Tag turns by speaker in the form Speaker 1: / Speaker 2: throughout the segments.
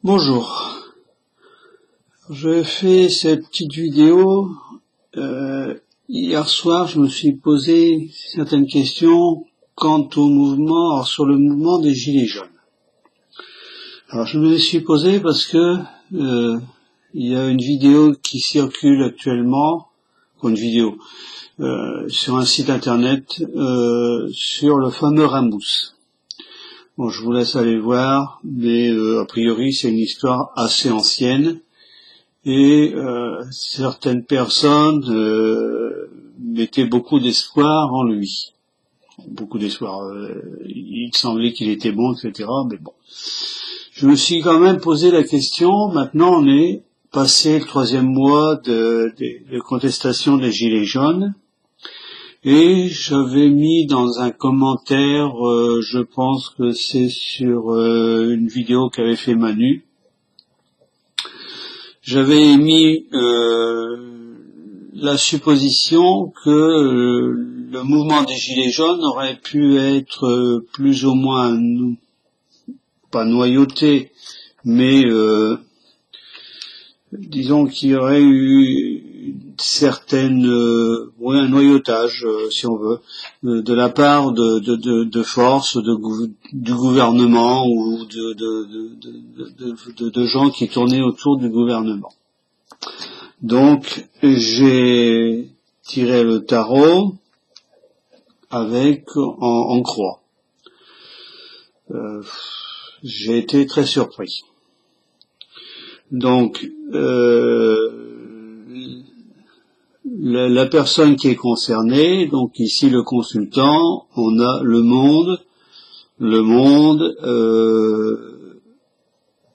Speaker 1: Bonjour, je fais cette petite vidéo. Hier soir, je me suis posé certaines questions quant au mouvement, sur le mouvement des Gilets jaunes. Alors, je me les suis posé parce que il y a une vidéo qui circule actuellement, une vidéo sur un site internet sur le fameux Rambous. Bon, je vous laisse aller voir, mais a priori c'est une histoire assez ancienne et certaines personnes mettaient beaucoup d'espoir en lui. Beaucoup d'espoir. Il semblait qu'il était bon, etc. Mais bon, je me suis quand même posé la question. Maintenant, on est passé le 3e mois de contestation des Gilets jaunes. Et j'avais mis dans un commentaire, je pense que c'est sur une vidéo qu'avait fait Manu, j'avais mis la supposition que le mouvement des Gilets jaunes aurait pu être plus ou moins, pas noyauté, mais disons qu'il y aurait eu un noyautage, si on veut, de la part de forces du gouvernement ou de gens qui tournaient autour du gouvernement. Donc, j'ai tiré le tarot en croix. J'ai été très surpris. Donc, la personne qui est concernée, donc ici le consultant, on a le monde,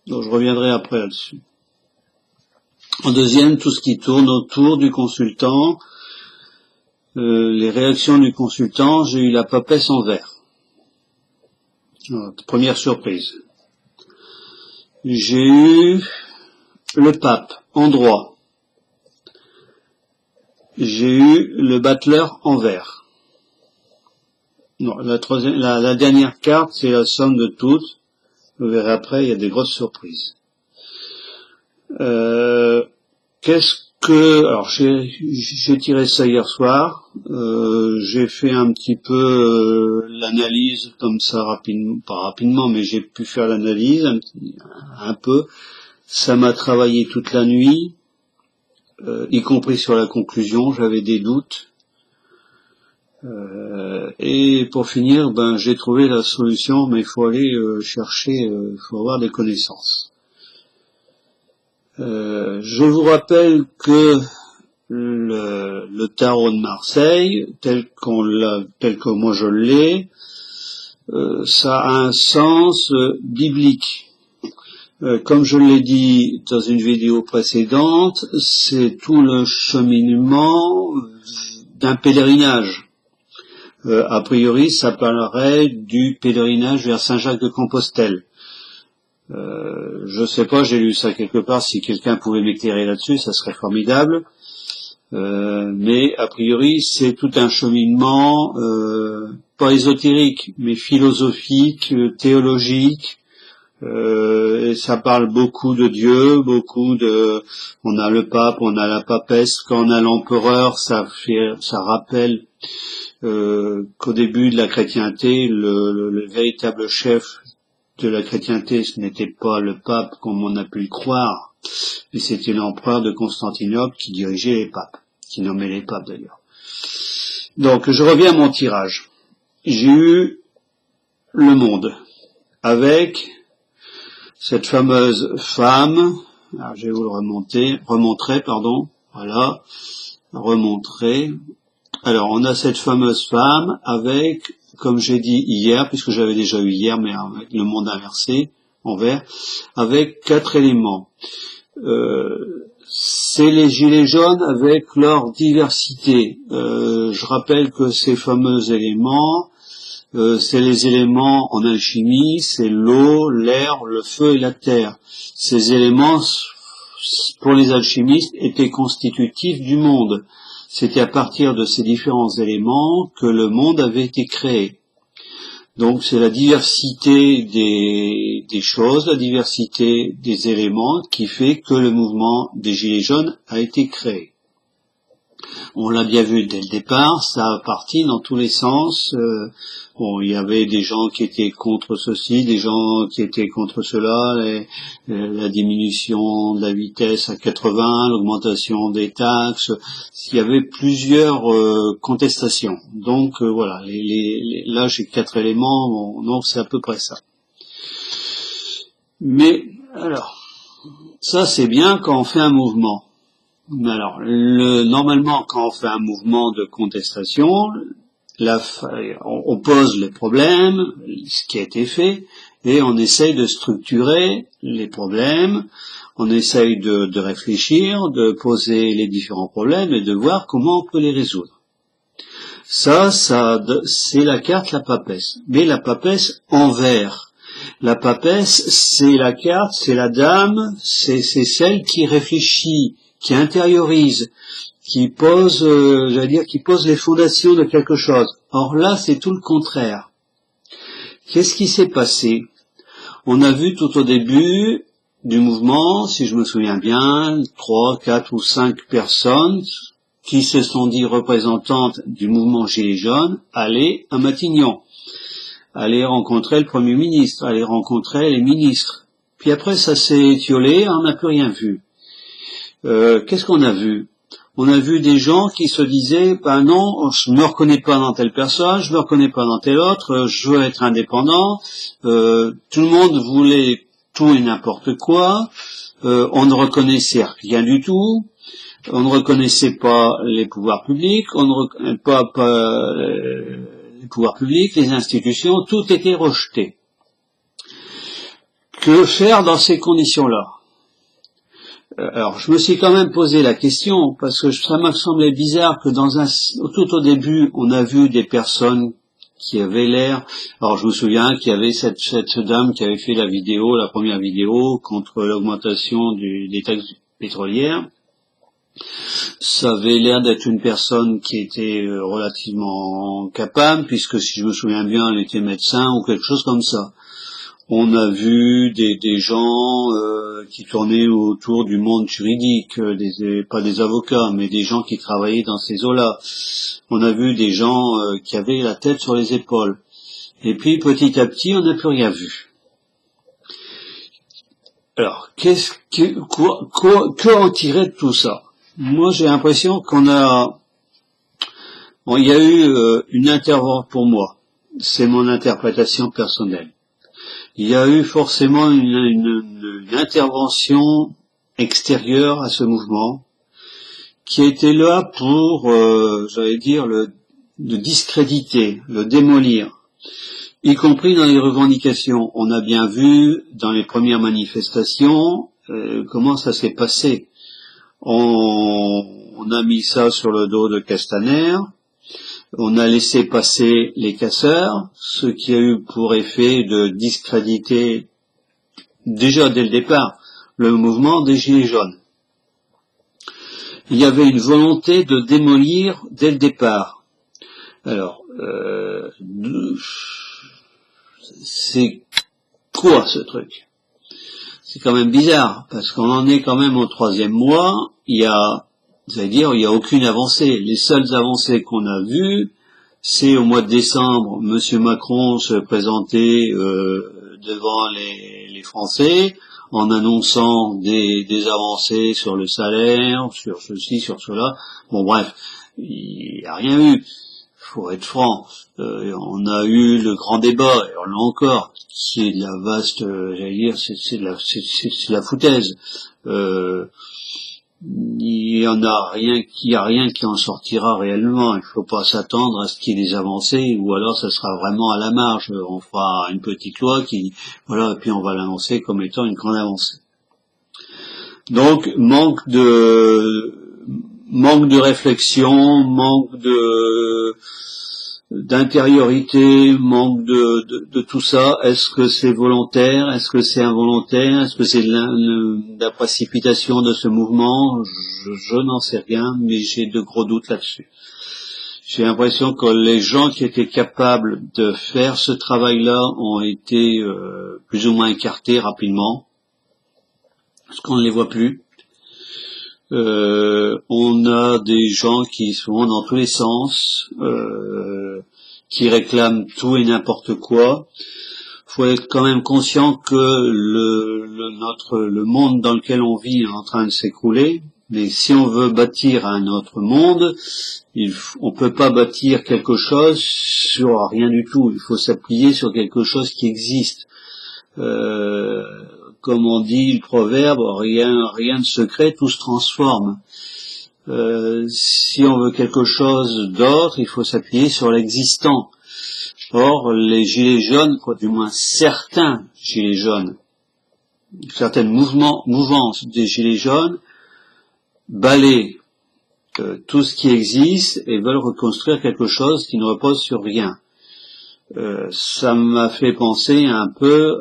Speaker 1: donc je reviendrai après là-dessus. En deuxième, tout ce qui tourne autour du consultant, les réactions du consultant, j'ai eu la papesse en vert. Première surprise. J'ai eu le pape en droit. J'ai eu le battleur en vert. Non, la dernière carte, c'est la somme de toutes. Vous verrez après, il y a des grosses surprises. Alors j'ai tiré ça hier soir. J'ai fait un petit peu l'analyse comme ça rapidement, pas rapidement, mais j'ai pu faire l'analyse un peu. Ça m'a travaillé toute la nuit. Y compris sur la conclusion, j'avais des doutes. Et pour finir, j'ai trouvé la solution, mais il faut aller chercher, il faut avoir des connaissances. Je vous rappelle que le tarot de Marseille, tel que moi je l'ai, ça a un sens biblique. Comme je l'ai dit dans une vidéo précédente, c'est tout le cheminement d'un pèlerinage. A priori, ça parlerait du pèlerinage vers Saint-Jacques-de-Compostelle. Je sais pas, j'ai lu ça quelque part, si quelqu'un pouvait m'éclairer là-dessus, ça serait formidable. Mais a priori, c'est tout un cheminement, pas ésotérique, mais philosophique, théologique. Et ça parle beaucoup de Dieu, on a le pape, on a la papesse, quand on a l'empereur, ça rappelle qu'au début de la chrétienté, le véritable chef de la chrétienté, ce n'était pas le pape comme on a pu le croire, mais c'était l'empereur de Constantinople qui dirigeait les papes, qui nommait les papes d'ailleurs. Donc je reviens à mon tirage. J'ai eu le monde avec cette fameuse femme, alors je vais vous le remontrer, voilà, remontrer. Alors on a cette fameuse femme avec, comme j'ai dit hier, puisque j'avais déjà eu hier, mais avec le monde inversé, en vert, avec 4 éléments. C'est les gilets jaunes avec leur diversité. Je rappelle que ces fameux éléments, c'est les éléments en alchimie, c'est l'eau, l'air, le feu et la terre. Ces éléments, pour les alchimistes, étaient constitutifs du monde. C'était à partir de ces différents éléments que le monde avait été créé. Donc c'est la diversité des choses, la diversité des éléments qui fait que le mouvement des Gilets jaunes a été créé. On l'a bien vu dès le départ, ça a parti dans tous les sens. Bon, il y avait des gens qui étaient contre ceci, des gens qui étaient contre cela, la diminution de la vitesse à 80, l'augmentation des taxes. Il y avait plusieurs contestations. Donc voilà, là j'ai 4 éléments, bon, donc c'est à peu près ça. Mais alors, ça c'est bien quand on fait un mouvement. Alors, normalement, quand on fait un mouvement de contestation, on pose les problèmes, ce qui a été fait, et on essaye de structurer les problèmes, on essaye de réfléchir, de poser les différents problèmes et de voir comment on peut les résoudre. Ça, c'est la carte la papesse. Mais la papesse en vert. La papesse, c'est la carte, c'est la dame, c'est celle qui réfléchit, qui intériorise, qui pose, qui pose les fondations de quelque chose. Or là, c'est tout le contraire. Qu'est-ce qui s'est passé? On a vu tout au début du mouvement, si je me souviens bien, 3, 4 ou 5 personnes qui se sont dit représentantes du mouvement Gilets jaunes aller à Matignon, aller rencontrer le Premier ministre, aller rencontrer les ministres. Puis après, ça s'est étiolé, on n'a plus rien vu. Qu'est-ce qu'on a vu? On a vu des gens qui se disaient, ben non, je me reconnais pas dans telle personne, je me reconnais pas dans telle autre, je veux être indépendant. Tout le monde voulait tout et n'importe quoi. On ne reconnaissait rien du tout. On ne reconnaissait pas les pouvoirs publics, on ne reconnaissait pas les pouvoirs publics, les institutions, tout était rejeté. Que faire dans ces conditions-là? Alors, je me suis quand même posé la question, parce que ça m'a semblé bizarre que tout au début, on a vu des personnes qui avaient l'air... Alors, je me souviens qu'il y avait cette dame qui avait fait la première vidéo contre l'augmentation des taxes pétrolières. Ça avait l'air d'être une personne qui était relativement capable, puisque si je me souviens bien, elle était médecin ou quelque chose comme ça. On a vu des gens qui tournaient autour du monde juridique, pas des avocats, mais des gens qui travaillaient dans ces eaux-là. On a vu des gens qui avaient la tête sur les épaules. Et puis petit à petit, on n'a plus rien vu. Alors, que en tirer de tout ça? Moi, j'ai l'impression il y a eu une intervention pour moi. C'est mon interprétation personnelle. Il y a eu forcément une intervention extérieure à ce mouvement qui était là pour, le discréditer, le démolir, y compris dans les revendications. On a bien vu dans les premières manifestations comment ça s'est passé. On a mis ça sur le dos de Castaner. On a laissé passer les casseurs, ce qui a eu pour effet de discréditer, déjà dès le départ, le mouvement des Gilets jaunes. Il y avait une volonté de démolir dès le départ. Alors, c'est quoi ce truc? C'est quand même bizarre, parce qu'on en est quand même au 3e mois, il y a aucune avancée. Les seules avancées qu'on a vues, c'est au mois de décembre, Monsieur Macron se présentait devant les Français en annonçant des avancées sur le salaire, sur ceci, sur cela. Bon bref, il n'y a rien eu. Faut être franc. On a eu le grand débat, et on l'a encore, qui est de la vaste, c'est de la foutaise. Il y a rien qui en sortira réellement. Il faut pas s'attendre à ce qu'il y ait des avancées, ou alors ça sera vraiment à la marge. On fera une petite loi et puis on va l'annoncer comme étant une grande avancée. Donc, manque de réflexion, manque d'intériorité, manque de tout ça. Est-ce que c'est volontaire? Est-ce que c'est involontaire? Est-ce que c'est de la précipitation de ce mouvement? Je n'en sais rien, mais j'ai de gros doutes là-dessus. J'ai l'impression que les gens qui étaient capables de faire ce travail-là ont été plus ou moins écartés rapidement, parce qu'on ne les voit plus. On a des gens qui sont dans tous les sens, qui réclament tout et n'importe quoi. Faut être quand même conscient que le monde dans lequel on vit est en train de s'écrouler. Mais si on veut bâtir un autre monde, on peut pas bâtir quelque chose sur rien du tout. Il faut s'appuyer sur quelque chose qui existe. Comme on dit le proverbe, rien de secret, tout se transforme. Si on veut quelque chose d'autre, il faut s'appuyer sur l'existant. Or, les gilets jaunes, du moins certains gilets jaunes, certaines mouvances des gilets jaunes, balayent tout ce qui existe et veulent reconstruire quelque chose qui ne repose sur rien. Ça m'a fait penser un peu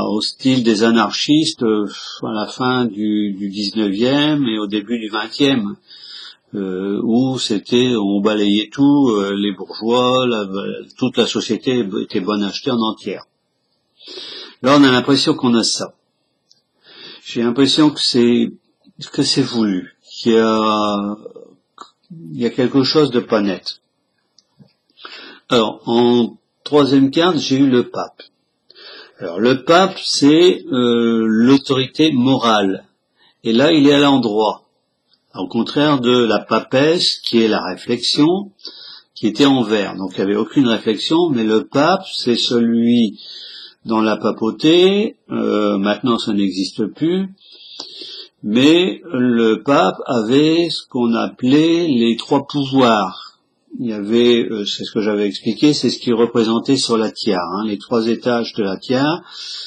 Speaker 1: au style des anarchistes à la fin du 19e et au début du 20e, où on balayait tout, les bourgeois, toute la société était bonne achetée en entière. Là, on a l'impression qu'on a ça. J'ai l'impression que c'est voulu, qu'il y a quelque chose de pas net. Alors, en troisième carte, j'ai eu le pape. Alors, le pape, c'est l'autorité morale. Et là, il est à l'endroit. Au contraire de la papesse, qui est la réflexion, qui était en vert. Donc, il n'y avait aucune réflexion, mais le pape, c'est celui dans la papauté. Maintenant, ça n'existe plus. Mais le pape avait ce qu'on appelait les trois pouvoirs. Il y avait, c'est ce que j'avais expliqué, c'est ce qui représentait sur la tiare. Les trois étages de la tiare,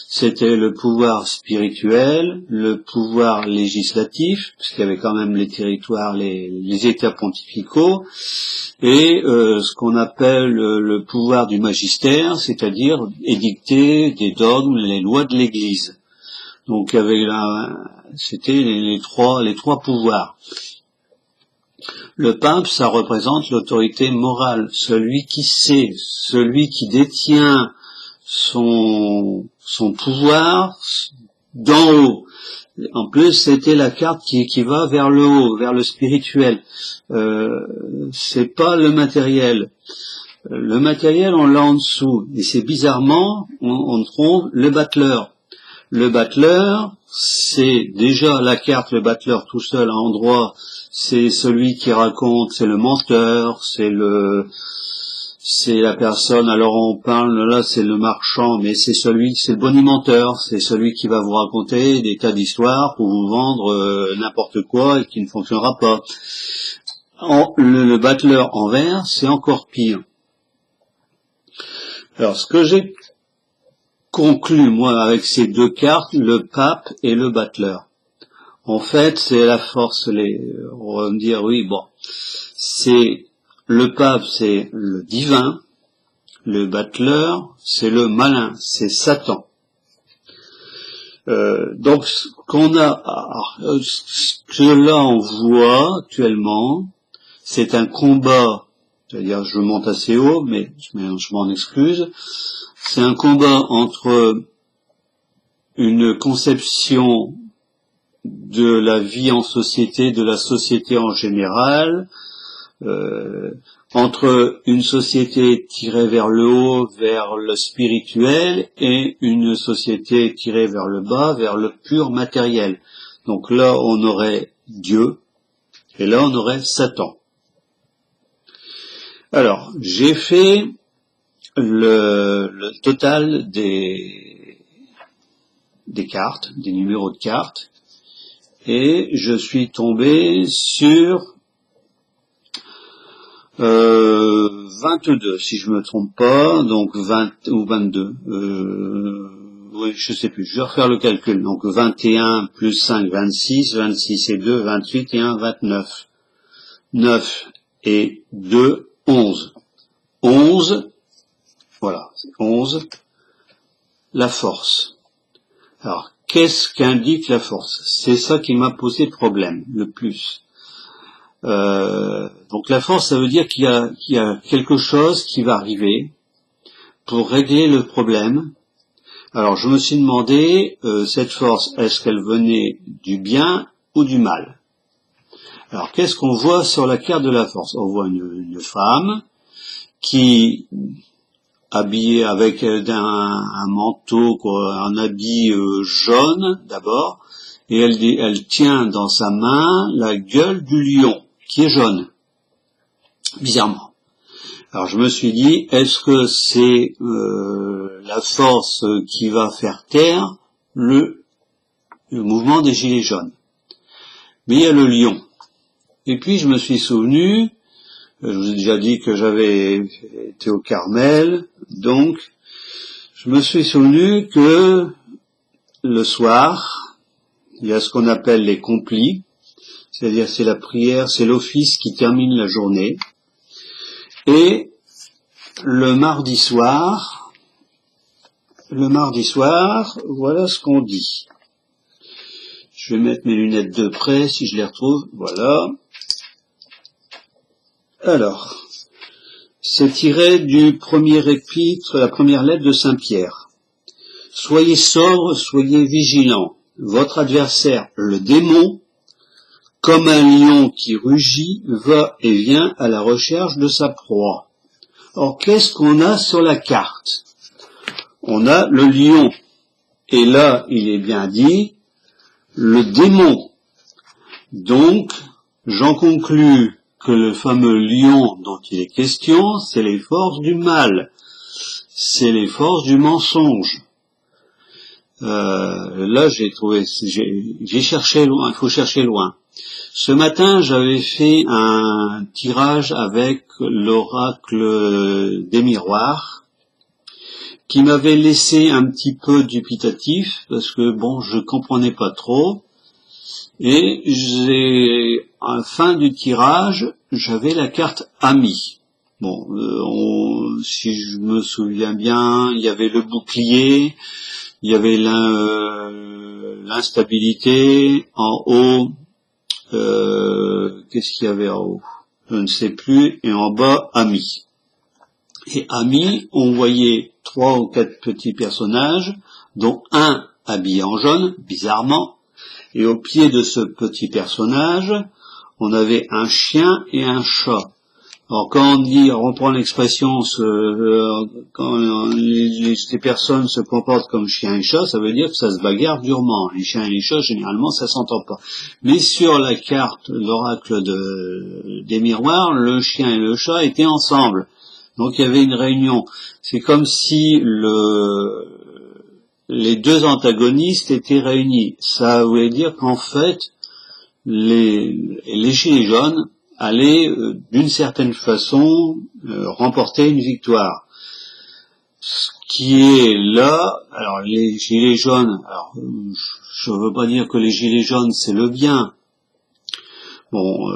Speaker 1: c'était le pouvoir spirituel, le pouvoir législatif, parce qu'il y avait quand même les territoires, les États pontificaux, et ce qu'on appelle le pouvoir du magistère, c'est-à-dire édicter des dogmes, les lois de l'Église. Donc il y avait c'était les trois pouvoirs. Le pape, ça représente l'autorité morale, celui qui sait, celui qui détient son pouvoir d'en haut. En plus, c'était la carte qui va vers le haut, vers le spirituel. C'est pas le matériel. Le matériel, on l'a en dessous. Et c'est bizarrement, on trouve le battleur. Le battleur, c'est déjà la carte, le battleur tout seul à endroit, c'est celui qui raconte, c'est le menteur, c'est la personne, alors on parle, là c'est le marchand, mais c'est le bonimenteur, c'est celui qui va vous raconter des tas d'histoires pour vous vendre n'importe quoi et qui ne fonctionnera pas. Le battleur en vert, c'est encore pire. Alors ce que j'ai conclu, moi, avec ces deux cartes, le pape et le battleur. En fait, c'est la force, on va me dire, oui, bon, c'est, le pape, c'est le divin, le battleur, c'est le malin, c'est Satan. Donc, ce que là on voit actuellement, c'est un combat, c'est-à-dire je monte assez haut, mais je m'en excuse, c'est un combat entre une conception de la vie en société, de la société en général, entre une société tirée vers le haut, vers le spirituel, et une société tirée vers le bas, vers le pur matériel. Donc là, on aurait Dieu, et là, on aurait Satan. Alors, j'ai fait le total des cartes, des numéros de cartes, et je suis tombé sur 22, si je me trompe pas, donc 20 ou 22. Oui, je sais plus, je vais refaire le calcul. Donc 21 plus 5, 26, 26 et 2, 28 et 1, 29. 9 et 2, 11. 11, voilà, 11, la force. Alors, qu'est-ce qu'indique la force? C'est ça qui m'a posé problème, le plus. Donc la force, ça veut dire qu'il y a quelque chose qui va arriver pour régler le problème. Alors je me suis demandé, cette force, est-ce qu'elle venait du bien ou du mal? Alors qu'est-ce qu'on voit sur la carte de la force? On voit une femme qui, habillée avec un manteau, un habit jaune d'abord, et elle tient dans sa main la gueule du lion, qui est jaune, bizarrement. Alors je me suis dit, est-ce que c'est la force qui va faire taire le mouvement des gilets jaunes? Mais il y a le lion. Et puis je me suis souvenu, je vous ai déjà dit que j'avais été au Carmel, donc je me suis souvenu que le soir, il y a ce qu'on appelle les complis, c'est-à-dire c'est la prière, c'est l'office qui termine la journée. Et le mardi soir, voilà ce qu'on dit. Je vais mettre mes lunettes de près si je les retrouve, voilà. Alors, c'est tiré du premier épître, la première lettre de Saint Pierre. Soyez sobres, soyez vigilants. Votre adversaire, le démon, comme un lion qui rugit, va et vient à la recherche de sa proie. Or, qu'est-ce qu'on a sur la carte? On a le lion. Et là, il est bien dit, le démon. Donc, j'en conclus que le fameux lion dont il est question, c'est les forces du mal. C'est les forces du mensonge. Là, j'ai cherché loin, il faut chercher loin. Ce matin, j'avais fait un tirage avec l'oracle des miroirs, qui m'avait laissé un petit peu dubitatif, parce que bon, je comprenais pas trop, et à la fin du tirage, j'avais la carte ami. Bon, si je me souviens bien, il y avait le bouclier, il y avait l'instabilité, en haut, qu'est-ce qu'il y avait en haut? Je ne sais plus, et en bas, ami. Et ami, on voyait 3 ou 4 petits personnages, dont un habillé en jaune, bizarrement, et au pied de ce petit personnage, on avait un chien et un chat. Alors quand on reprend l'expression, quand les personnes se comportent comme chien et chat, ça veut dire que ça se bagarre durement. Les chiens et les chats, généralement, ça s'entend pas. Mais sur la carte, l'oracle des miroirs, le chien et le chat étaient ensemble. Donc il y avait une réunion. C'est comme si les deux antagonistes étaient réunis. Ça voulait dire qu'en fait, les gilets jaunes allaient d'une certaine façon remporter une victoire. Ce qui est là, alors les gilets jaunes, alors je veux pas dire que les gilets jaunes c'est le bien. Bon,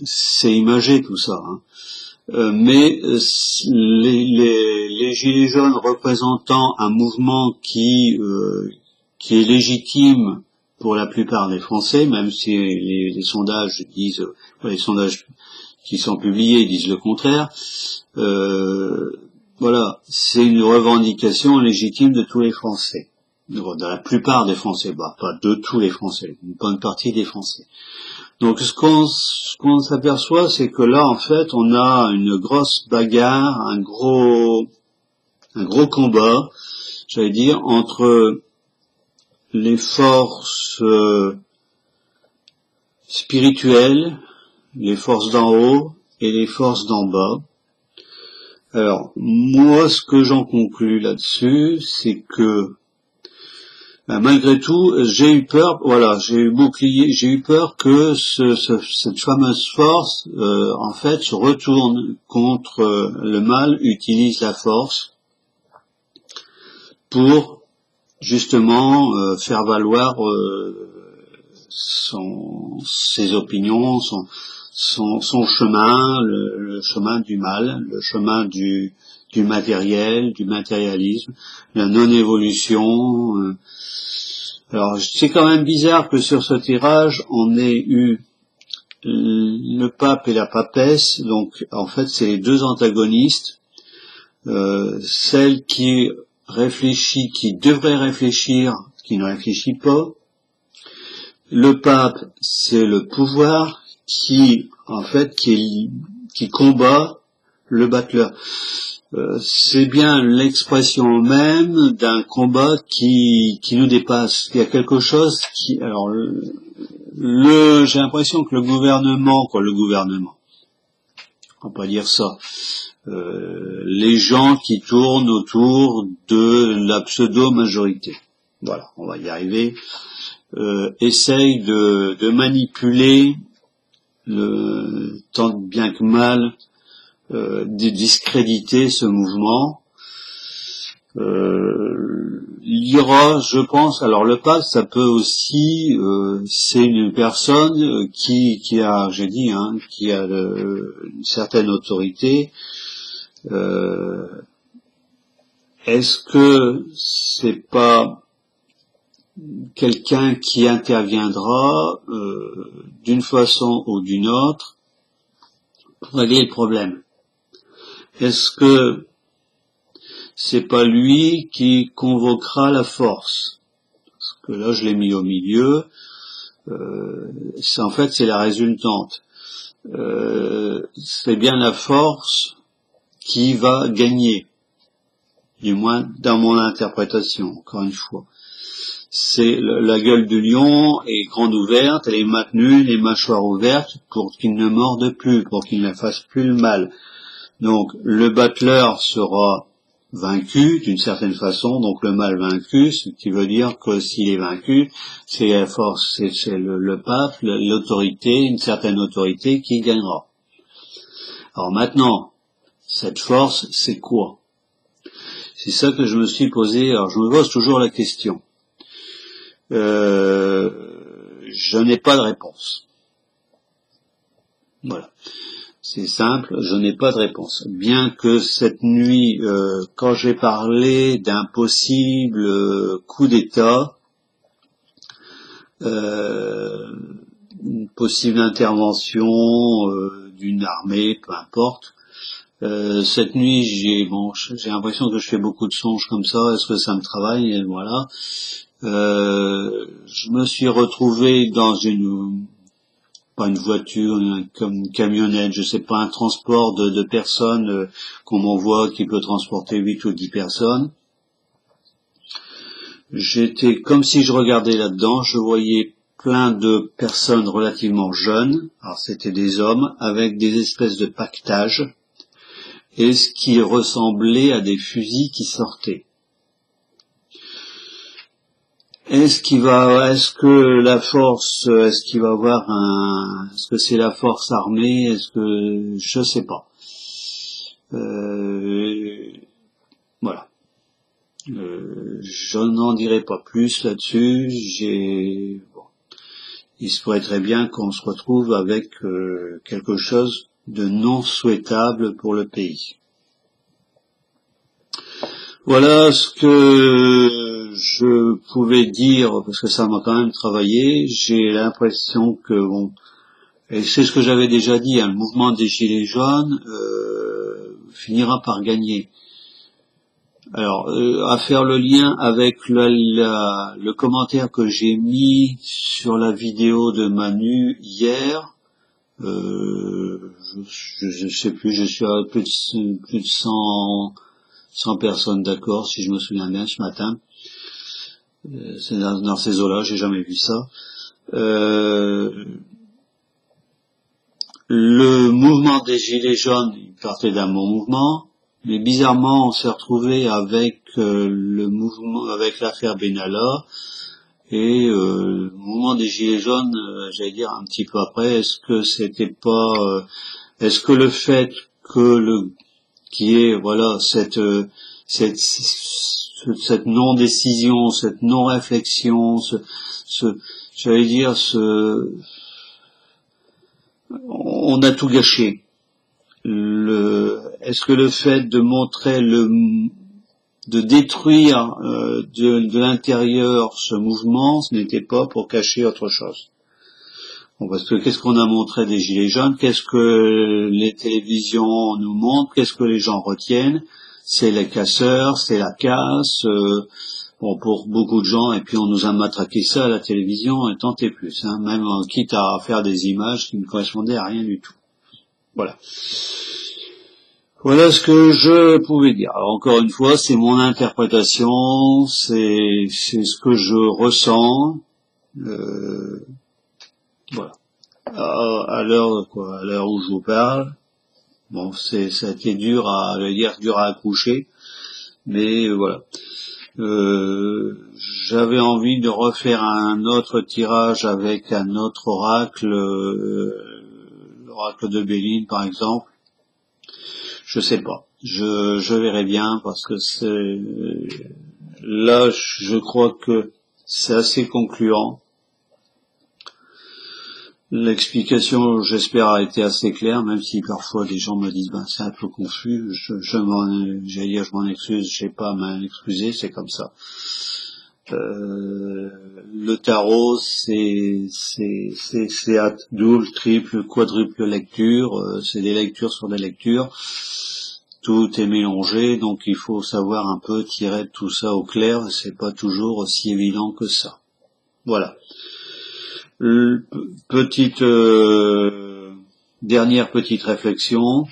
Speaker 1: c'est imagé tout ça, hein. Mais les gilets jaunes représentant un mouvement qui est légitime pour la plupart des Français, même si les sondages disent, les sondages qui sont publiés disent le contraire, voilà, c'est une revendication légitime de tous les Français, de la plupart des Français, pas de tous les Français, une bonne partie des Français. Donc ce qu'on s'aperçoit, c'est que là, en fait, on a une grosse bagarre, un gros combat, j'allais dire, entre les forces spirituelles, les forces d'en haut et les forces d'en bas. Alors, moi, ce que j'en conclus là-dessus, c'est que malgré tout, j'ai eu peur, voilà, j'ai eu peur que cette fameuse force, en fait, se retourne contre le mal, utilise la force pour justement faire valoir ses opinions, son chemin, le chemin du mal, le chemin du matériel, du matérialisme, la non-évolution. Alors c'est quand même bizarre que sur ce tirage on ait eu le pape et la papesse, donc en fait c'est les deux antagonistes, celle qui réfléchit, qui devrait réfléchir, qui ne réfléchit pas. Le pape, c'est le pouvoir qui, en fait, qui combat le battleur. C'est bien l'expression même d'un combat qui nous dépasse. Il y a quelque chose qui, alors, j'ai l'impression que le gouvernement, on va pas dire ça, les gens qui tournent autour de la pseudo-majorité, voilà, on va y arriver, essayent de manipuler, tant bien que mal, de discréditer ce mouvement. Il y aura, je pense, alors le pape, ça peut aussi, c'est une personne qui a, j'ai dit, qui a une certaine autorité. Est-ce que c'est pas quelqu'un qui interviendra d'une façon ou d'une autre pour régler le problème? Est-ce que c'est pas lui qui convoquera la force? Parce que là, je l'ai mis au milieu. En fait, c'est la résultante. C'est bien la force qui va gagner, du moins dans mon interprétation, encore une fois. C'est la gueule du lion est grande ouverte, elle est maintenue, les mâchoires ouvertes, pour qu'il ne morde plus, pour qu'il ne fasse plus le mal. Donc le battleur sera vaincu d'une certaine façon, donc le mal vaincu, ce qui veut dire que s'il est vaincu, c'est la force, c'est le pape, l'autorité, une certaine autorité qui gagnera. Alors maintenant, cette force, c'est quoi? C'est ça que je me suis posé, alors je me pose toujours la question. Je n'ai pas de réponse. Voilà. C'est simple, je n'ai pas de réponse. Bien que cette nuit, quand j'ai parlé d'un possible coup d'État, une possible intervention d'une armée, peu importe, cette nuit, j'ai l'impression que je fais beaucoup de songes comme ça. Est-ce que ça me travaille? Et voilà. Je me suis retrouvé dans pas une voiture, comme une camionnette, je sais pas, un transport de personnes qu'on m'envoie qui peut transporter 8 ou 10 personnes. J'étais comme si je regardais là-dedans, je voyais plein de personnes relativement jeunes, alors c'était des hommes, avec des espèces de pactages, et ce qui ressemblait à des fusils qui sortaient. Est-ce qu'il va avoir est-ce que c'est la force armée, je sais pas. Voilà. Je n'en dirai pas plus là-dessus. Il se pourrait très bien qu'on se retrouve avec quelque chose de non souhaitable pour le pays. Voilà ce que je pouvais dire, parce que ça m'a quand même travaillé. J'ai l'impression que, et c'est ce que j'avais déjà dit, le mouvement des Gilets jaunes finira par gagner. Alors, à faire le lien avec le commentaire que j'ai mis sur la vidéo de Manu hier, je sais plus, je suis à plus de 100 personnes d'accord, si je me souviens bien, ce matin. C'est dans ces eaux-là, j'ai jamais vu ça. Le mouvement des Gilets jaunes, il partait d'un bon mouvement, mais bizarrement, on s'est retrouvé avec le mouvement, avec l'affaire Benalla, et le mouvement des Gilets jaunes, j'allais dire un petit peu après, est-ce que le fait que qui est, voilà, cette non-décision, cette non-réflexion, j'allais dire, on a tout gâché. Est-ce que le fait de montrer de détruire de l'intérieur ce mouvement, ce n'était pas pour cacher autre chose? Bon, parce que qu'est-ce qu'on a montré des gilets jaunes? Qu'est-ce que les télévisions nous montrent? Qu'est-ce que les gens retiennent? C'est les casseurs, c'est la casse. Bon, pour beaucoup de gens, et puis on nous a matraqué ça à la télévision, et tant et plus, hein, même quitte à faire des images qui ne correspondaient à rien du tout. Voilà. Voilà ce que je pouvais dire. Alors encore une fois, c'est mon interprétation, c'est ce que je ressens. Voilà. À l'heure où je vous parle, bon, ça a été dur à accoucher, mais voilà. J'avais envie de refaire un autre tirage avec un autre oracle, l'oracle de Béline par exemple. Je sais pas. Je verrai bien parce que là, je crois que c'est assez concluant. L'explication, j'espère, a été assez claire, même si parfois des gens me disent, c'est un peu confus, je m'en excuse, je sais pas à m'en excuser, c'est comme ça. Le tarot, c'est à double, triple, quadruple lecture, c'est des lectures sur des lectures, tout est mélangé, donc il faut savoir un peu tirer tout ça au clair, c'est pas toujours aussi évident que ça. Voilà. Dernière petite réflexion.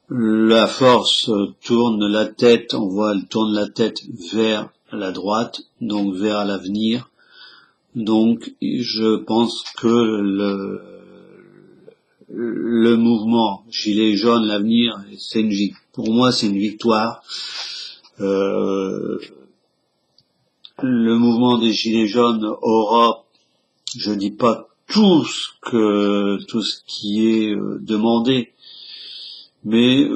Speaker 1: La force tourne la tête, elle tourne la tête vers la droite, donc vers l'avenir. Donc je pense que le mouvement Gilets jaunes, l'avenir, pour moi c'est une victoire. Le mouvement des Gilets jaunes aura, je dis pas tout ce qui est demandé, mais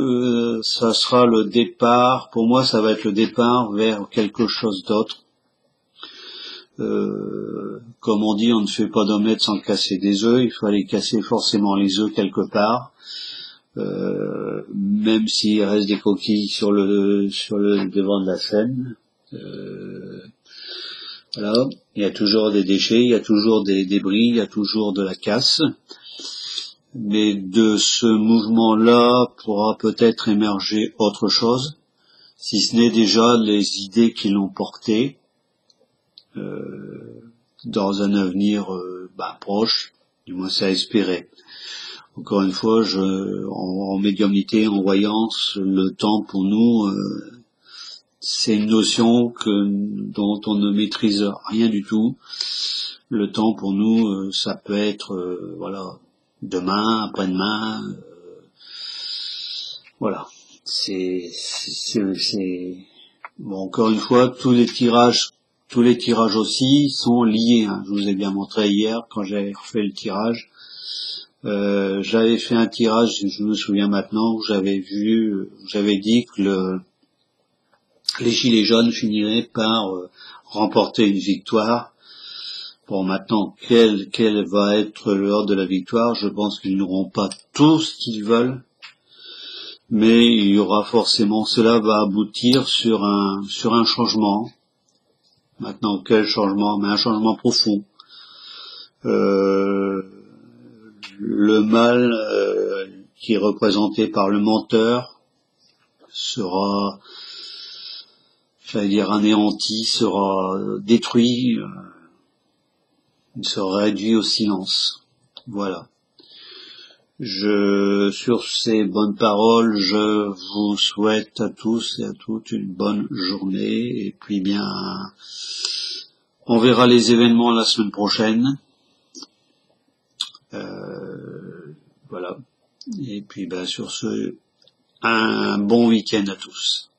Speaker 1: ça sera le départ, pour moi ça va être le départ vers quelque chose d'autre. Comme on dit, on ne fait pas d'omelette sans casser des œufs, il fallait casser forcément les œufs quelque part, même s'il reste des coquilles sur le devant de la scène. Voilà, il y a toujours des déchets, il y a toujours des débris, il y a toujours de la casse. Mais de ce mouvement-là pourra peut-être émerger autre chose, si ce n'est déjà les idées qui l'ont porté dans un avenir proche, du moins c'est à espérer. Encore une fois, en médiumnité, en voyance, le temps pour nous, c'est une notion dont on ne maîtrise rien du tout. Le temps pour nous, ça peut être demain, après-demain, voilà. Bon, encore une fois, tous les tirages aussi sont liés, hein. Je vous ai bien montré hier quand j'avais refait le tirage. J'avais fait un tirage, je me souviens maintenant, où j'avais dit que les gilets jaunes finiraient par remporter une victoire. Bon, maintenant, quel va être l'heure de la victoire? Je pense qu'ils n'auront pas tout ce qu'ils veulent, mais il y aura forcément, cela va aboutir sur un changement. Maintenant, quel changement? Mais un changement profond. Le mal qui est représenté par le menteur sera, anéanti, sera détruit, il sera réduit au silence. Voilà. Sur ces bonnes paroles, je vous souhaite à tous et à toutes une bonne journée, et puis on verra les événements la semaine prochaine. Voilà. Et puis sur ce, un bon week-end à tous.